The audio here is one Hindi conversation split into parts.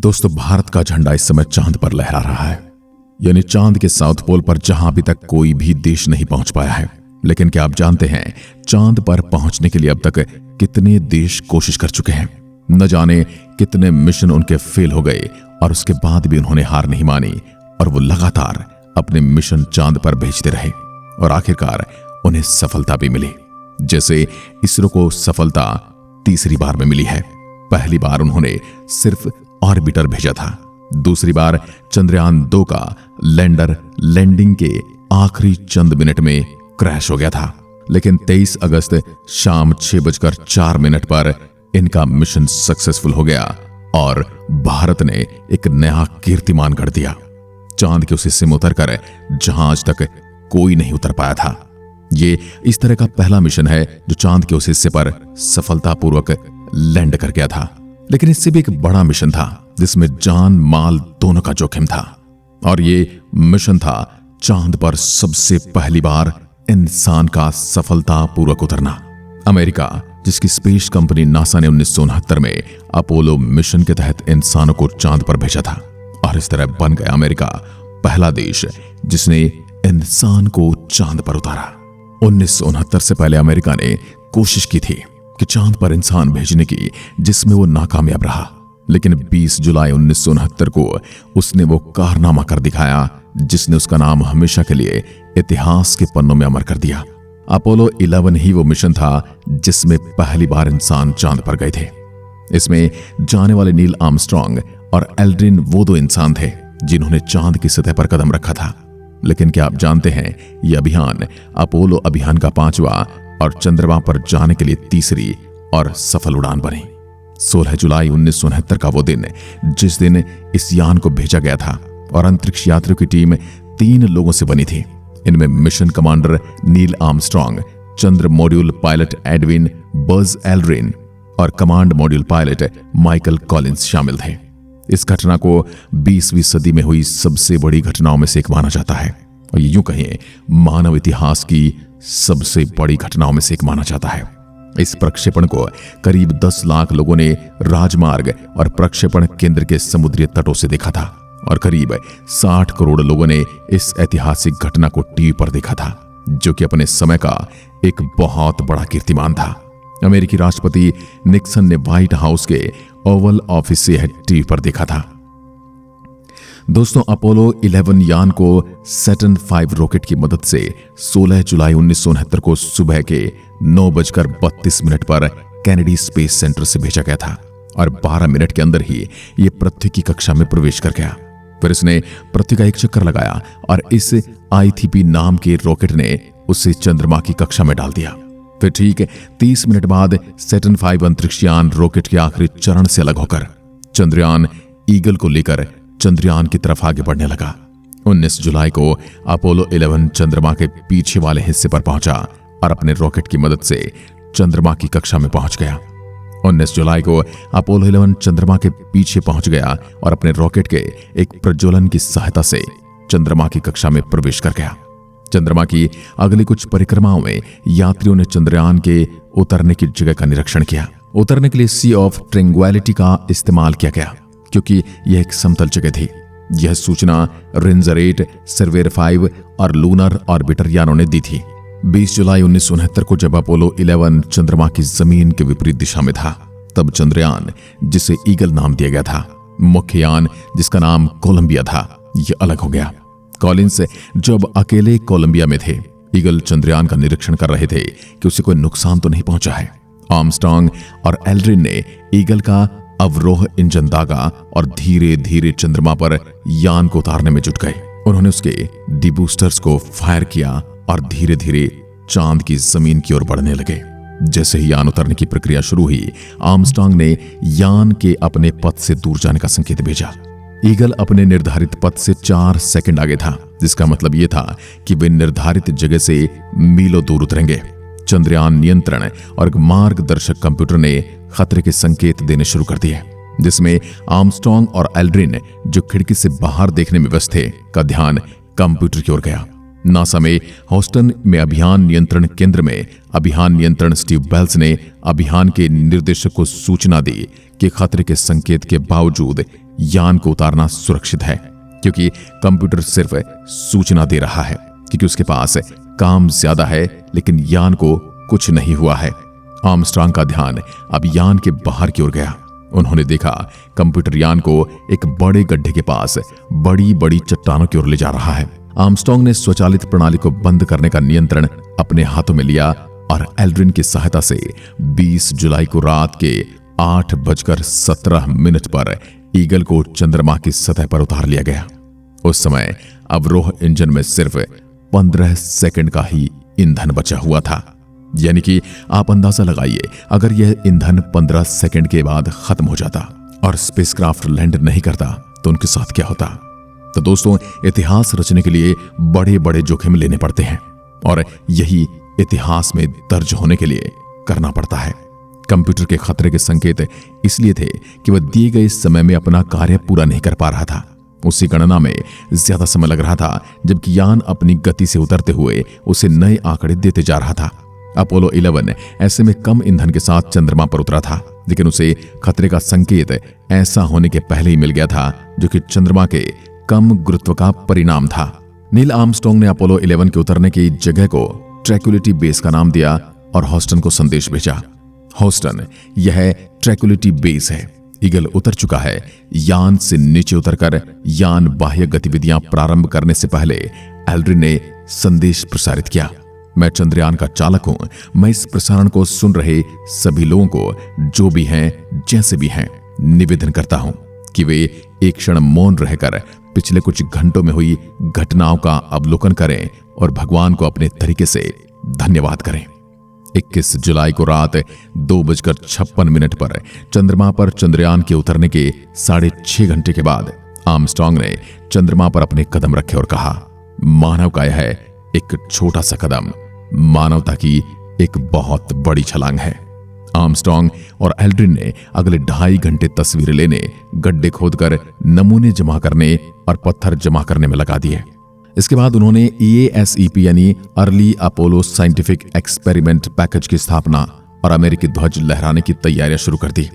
दोस्तों, भारत का झंडा इस समय चांद पर लहरा रहा है, यानी चांद के साउथ पोल पर जहां अभी तक कोई भी देश नहीं पहुंच पाया है। लेकिन क्या आप जानते हैं चांद पर पहुंचने के लिए अब तक कितने देश कोशिश कर चुके हैं? न जाने कितने मिशन उनके फेल हो गए और उसके बाद भी उन्होंने हार नहीं मानी और वो लगातार अपने मिशन चांद पर भेजते रहे और आखिरकार उन्हें सफलता भी मिली। जैसे इसरो को सफलता तीसरी बार में मिली है। पहली बार उन्होंने सिर्फ ऑर्बिटर भेजा था, दूसरी बार चंद्रयान 2 का लैंडर लैंडिंग के आखिरी चंद मिनट में क्रैश हो गया था। लेकिन 23 अगस्त शाम 6:04 पर इनका मिशन सक्सेसफुल हो गया और भारत ने एक नया कीर्तिमान गढ़ दिया। चांद के उस हिस्से में उतरकर जहां आज तक कोई नहीं उतर पाया था। ये इस तरह का पहला मिशन है जो चांद के उस हिस्से पर सफलतापूर्वक लैंड कर गया था। लेकिन इससे भी एक बड़ा मिशन था जिसमें जान माल दोनों का जोखिम था, और ये मिशन था चांद पर सबसे पहली बार इंसान का सफलतापूर्वक उतरना। अमेरिका, जिसकी स्पेस कंपनी नासा ने 1969 में अपोलो मिशन के तहत इंसानों को चांद पर भेजा था, और इस तरह बन गया अमेरिका पहला देश जिसने इंसान को चांद पर उतारा। 1969 से पहले अमेरिका ने कोशिश की थी कि चांद पर इंसान भेजने की, जिसमें वो नाकामयाब रहा। लेकिन 20 जुलाई 1969 को उसने वो कारनामा कर दिखाया जिसने उसका नाम हमेशा के लिए इतिहास के पन्नों में अमर कर दिया। अपोलो 11 ही वो मिशन था जिसमें पहली बार इंसान चांद पर गए थे। इसमें जाने वाले नील आर्मस्ट्रांग और एल्ड्रिन वो दो इंसान थे जिन्होंने चांद की सतह पर कदम रखा था। लेकिन क्या आप जानते हैं यह अभियान अपोलो अभियान का 5वां और चंद्रमा पर जाने के लिए तीसरी और सफल उड़ान बनी। 16 जुलाई 1969 का वो दिन जिस दिन इस यान को भेजा गया था, और अंतरिक्ष यात्रियों की टीम 3 लोगों से बनी थी। इनमें मिशन कमांडर नील आर्मस्ट्रांग, चंद्र module pilot Edwin Buzz Aldrin और command module pilot Michael Collins शामिल थे। इस घटना को 20वीं सदी में हुई सबसे बड़ी घटनाओं में से एक माना जाता है, और यूं कहें मानव इतिहास की सबसे बड़ी घटनाओं में से एक माना जाता है। इस प्रक्षेपण को करीब 10 लाख लोगों ने राजमार्ग और प्रक्षेपण केंद्र के समुद्री तटों से देखा था, और करीब 60 करोड़ लोगों ने इस ऐतिहासिक घटना को टीवी पर देखा था, जो कि अपने समय का एक बहुत बड़ा कीर्तिमान था। अमेरिकी राष्ट्रपति निक्सन ने व्हाइट हाउस के ओवल ऑफिस से टीवी पर देखा था। दोस्तों, अपोलो 11 यान को सैटर्न 5 रॉकेट की मदद से 16 जुलाई 1969 को सुबह के 9:32 पर कैनेडी स्पेस सेंटर से भेजा गया था, और 12 मिनट के अंदर ही यह पृथ्वी की कक्षा में प्रवेश कर गया। फिर इसने पृथ्वी का एक चक्कर लगाया और इस आईथीपी नाम के रॉकेट ने उसे चंद्रमा की कक्षा में डाल दिया। फिर ठीक 30 मिनट बाद सैटर्न 5 अंतरिक्ष यान रॉकेट के आखिरी चरण से अलग होकर चंद्रयान ईगल को लेकर चंद्रयान की तरफ आगे बढ़ने लगा। 19 जुलाई को अपोलो 11 चंद्रमा के पीछे वाले हिस्से पर पहुंचा और अपने रॉकेट की मदद से चंद्रमा की कक्षा में पहुंच गया। 19 जुलाई को अपोलो 11 चंद्रमा के पीछे पहुंच गया और अपने रॉकेट के एक प्रज्वलन की सहायता से चंद्रमा की कक्षा में प्रवेश कर गया। चंद्रमा की अगली कुछ परिक्रमाओं में यात्रियों ने चंद्रयान के उतरने की जगह का निरीक्षण किया। उतरने के लिए सी ऑफ ट्रैंक्विलिटी का इस्तेमाल किया गया क्योंकि यह एक समतल जगह थी। यह सूचना रेंजर 8, सर्वेयर 5 और लूनर ऑर्बिटर यानों ने दी थी। 20 जुलाई 1969 को जब अपोलो 11 चंद्रमा की जमीन के विपरीत दिशा में था, तब चंद्रयान, जिसे ईगल नाम दिया गया था, मुख्य यान जिसका नाम कोलंबिया था, यह अलग हो गया। कॉलिंस जब अकेले कोलंबिया में थे, ईगल चंद्रयान का निरीक्षण कर रहे थे कि उसे कोई नुकसान तो नहीं पहुंचा है। आर्मस्ट्रांग और एल्ड्रिन ने ईगल का अवरोह इंजन दागा और धीरे धीरे चंद्रमा पर यान को उतारने में जुट गए। उन्होंने उसके डिबूस्टर्स को फायर किया और धीरे धीरे चांद की जमीन की ओर बढ़ने लगे। जैसे ही यान उतरने की प्रक्रिया शुरू हुई, आर्मस्ट्रांग ने यान के अपने पथ से दूर जाने का संकेत भेजा। ईगल अपने निर्धारित पथ से 4 सेकंड आगे था, जिसका मतलब यह था कि वे निर्धारित जगह से मीलों दूर उतरेंगे। चंद्रयान नियंत्रण और मार्गदर्शक कंप्यूटर ने खतरे के संकेत देने शुरू कर दिए, जिसमें आर्मस्ट्रांग और एल्ड्रिन, जो खिड़की से बाहर देखने में व्यस्त थे, का ध्यान कंप्यूटर की ओर गया। नासा में ह्यूस्टन में अभियान नियंत्रण केंद्र में अभियान नियंत्रण स्टीव बेल्स ने अभियान के निर्देशक को सूचना दी कि खतरे के संकेत के बावजूद यान को उतारना सुरक्षित है, क्योंकि कंप्यूटर सिर्फ सूचना दे रहा है, क्योंकि उसके पास काम ज्यादा है लेकिन यान को कुछ नहीं हुआ है। आर्मस्ट्रांग का ध्यान अब यान के बाहर की ओर गया। उन्होंने देखा कंप्यूटर यान को एक बड़े गड्ढे के पास बड़ी बड़ी चट्टानों की ओर ले जा रहा है। आर्मस्ट्रांग ने स्वचालित प्रणाली को बंद करने का नियंत्रण अपने हाथों में लिया और एल्ड्रिन की सहायता से 20 जुलाई को रात के 8:17 पर ईगल को चंद्रमा की सतह पर उतार लिया गया। उस समय अवरोह इंजन में सिर्फ 15 सेकंड का ही ईंधन बचा हुआ था। यानी कि आप अंदाजा लगाइए, अगर यह ईंधन 15 सेकंड के बाद खत्म हो जाता और स्पेसक्राफ्ट लैंड नहीं करता तो उनके साथ क्या होता। तो दोस्तों, इतिहास रचने के लिए बड़े बड़े जोखिम लेने पड़ते हैं और यही इतिहास में दर्ज होने के लिए करना पड़ता है। कंप्यूटर के खतरे के संकेत इसलिए थे कि वह दिए गए समय में अपना कार्य पूरा नहीं कर पा रहा था। उसी गणना में ज्यादा समय लग रहा था, जबकि यान अपनी गति से उतरते हुए उसे नए आंकड़े देते जा रहा था। अपोलो 11 ऐसे में कम ईंधन के साथ चंद्रमा पर उतरा था, लेकिन उसे खतरे का संकेत ऐसा होने के पहले ही मिल गया था, जो कि चंद्रमा के कम गुरुत्व का परिणाम था। नील आर्मस्ट्रांग ने अपोलो 11 के उतरने की जगह को ट्रैंक्विलिटी बेस का नाम दिया और ह्यूस्टन को संदेश भेजा। ह्यूस्टन, यह ट्रैंक्विलिटी बेस है। ईगल उतर चुका है। यान से नीचे उतरकर यान बाह्य गतिविधियां प्रारंभ करने से पहले एल्ड्रिन ने संदेश प्रसारित किया। मैं चंद्रयान का चालक हूं। मैं इस प्रसारण को सुन रहे सभी लोगों को, जो भी हैं, जैसे भी हैं, निवेदन करता हूं कि वे एक क्षण मौन रहकर पिछले कुछ घंटों में हुई घटनाओं का अवलोकन करें और भगवान को अपने तरीके से धन्यवाद करें। 21 जुलाई को रात 2:56 पर चंद्रमा पर चंद्रयान के उतरने के 6.5 घंटे के बाद आर्मस्ट्रांग ने चंद्रमा पर अपने कदम रखे और कहा, मानव का यह एक छोटा सा कदम मानवता की एक बहुत बड़ी छलांग है। आर्मस्ट्रांग और एल्ड्रिन ने अगले 2.5 घंटे तस्वीरें लेने, गड्ढे खोदकर नमूने जमा करने और पत्थर जमा करने में लगा दिए। इसके बाद उन्होंने EASEP यानी early Apollo scientific experiment package की स्थापना और अमेरिकी ध्वज लहराने की तैयारियां शुरू कर दी।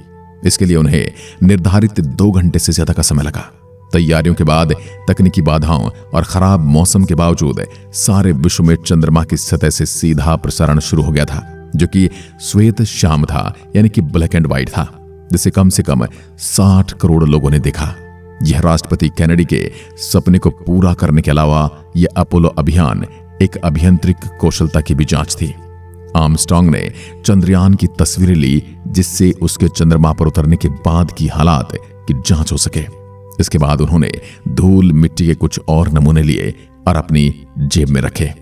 इसके लिए उन्हें निर्धारित 2 घंटे से ज्यादा का समय लगा। तैयारियों के बाद तकनीकी बाधाओं और खराब मौसम के बावजूद सारे विश्व में चंद्रमा की सतह से सीधा प्रसारण शुरू हो गया था, जो कि श्वेत शाम था, यानी कि ब्लैक एंड व्हाइट था, जिसे कम से कम 60 करोड़ लोगों ने देखा। यह राष्ट्रपति केनेडी के सपने को पूरा करने के अलावा यह अपोलो अभियान एक अभियंत्रिक कौशलता की भी जांच थी। आर्मस्ट्रांग ने चंद्रयान की तस्वीरें ली, जिससे उसके चंद्रमा पर उतरने के बाद की हालात की जांच हो सके। इसके बाद उन्होंने धूल मिट्टी के कुछ और नमूने लिए और अपनी जेब में रखे।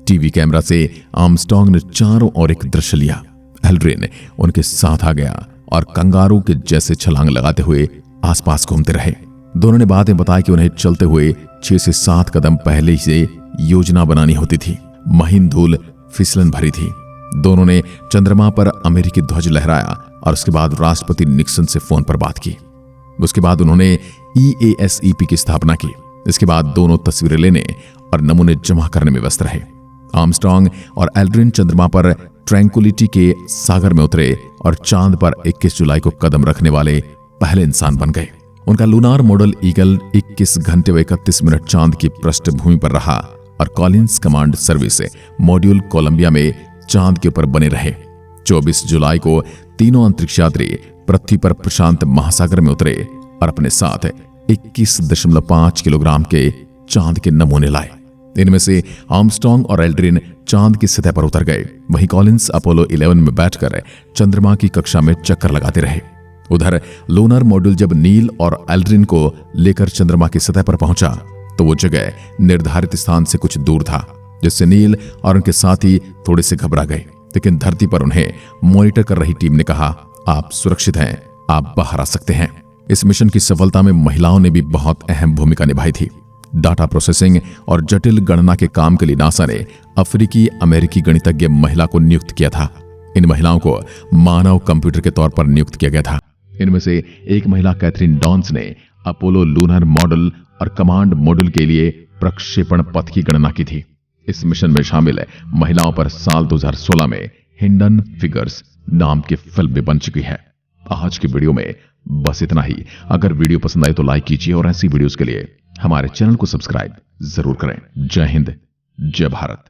टीवी कैमरा से आर्मस्ट्रांग ने चारों ओर एक दृश्य लिया। एल्ड्रिन उनके साथ आ गया और कंगारू के जैसे छलांग लगाते हुए आसपास घूमते रहे। दोनों ने बातें बताई कि उन्हें चलते हुए 6 से 7 कदम पहले से योजना बनानी होती थी। महीन धूल फिसलन भरी थी। दोनों ने चंद्रमा पर अमेरिकी ध्वज लहराया और उसके बाद राष्ट्रपति निक्सन से फोन पर बात की। उसके बाद उन्होंने EASEP की स्थापना की। इसके बाद दोनों तस्वीरें लेने और नमूने जमा करने में व्यस्त रहे। आर्मस्ट्रांग और एल्ड्रिन चंद्रमा पर ट्रैंक्विलिटी के सागर में उतरे और चांद पर 21 जुलाई को कदम रखने वाले पहले इंसान बन गए। उनका लूनार मॉडल ईगल 21 घंटे व 31 मिनट चांद की पृष्ठभूमि पर रहा और Collins command service module Columbia में चांद के ऊपर बने रहे। 24 जुलाई को तीनों अंतरिक्ष यात्री पृथ्वी पर प्रशांत महासागर में उतरे और अपने साथ 21.5 किलोग्राम के चांद के नमूने लाए। इनमें से आर्मस्ट्रांग और एल्ड्रिन चांद की सतह पर उतर गए। वहीं कॉलिंस अपोलो 11 में बैठकर चंद्रमा की कक्षा में चक्कर लगाते रहे। उधर लूनर मॉड्यूल जब नील और एल्ड्रिन को लेकर चंद्रमा की सतह पर पहुंचा तो वो जगह निर्धारित स्थान से कुछ दूर था, जिससे नील और उनके साथी थोड़े से घबरा गए। लेकिन धरती पर उन्हें मॉनिटर कर रही टीम ने कहा, आप सुरक्षित हैं, आप बाहर आ सकते हैं। इस मिशन की सफलता में महिलाओं ने भी बहुत अहम भूमिका निभाई थी। डाटा प्रोसेसिंग और जटिल गणना के काम के लिए नासा ने अफ्रीकी अमेरिकी गणितज्ञ महिला को नियुक्त किया था। इन महिलाओं को मानव कंप्यूटर के तौर पर नियुक्त किया गया था। इनमें से एक महिला कैथरीन डॉन्स ने अपोलो लूनर मॉडल और कमांड मॉड्यूल के लिए प्रक्षेपण पथ की गणना की थी। इस मिशन में शामिल महिलाओं पर साल 2016 में हिडन फिगर्स नाम की फिल्म भी बन चुकी है। आज की वीडियो में बस इतना ही। अगर वीडियो पसंद आए तो लाइक कीजिए और ऐसी वीडियोस के लिए हमारे चैनल को सब्सक्राइब जरूर करें। जय हिंद, जय भारत।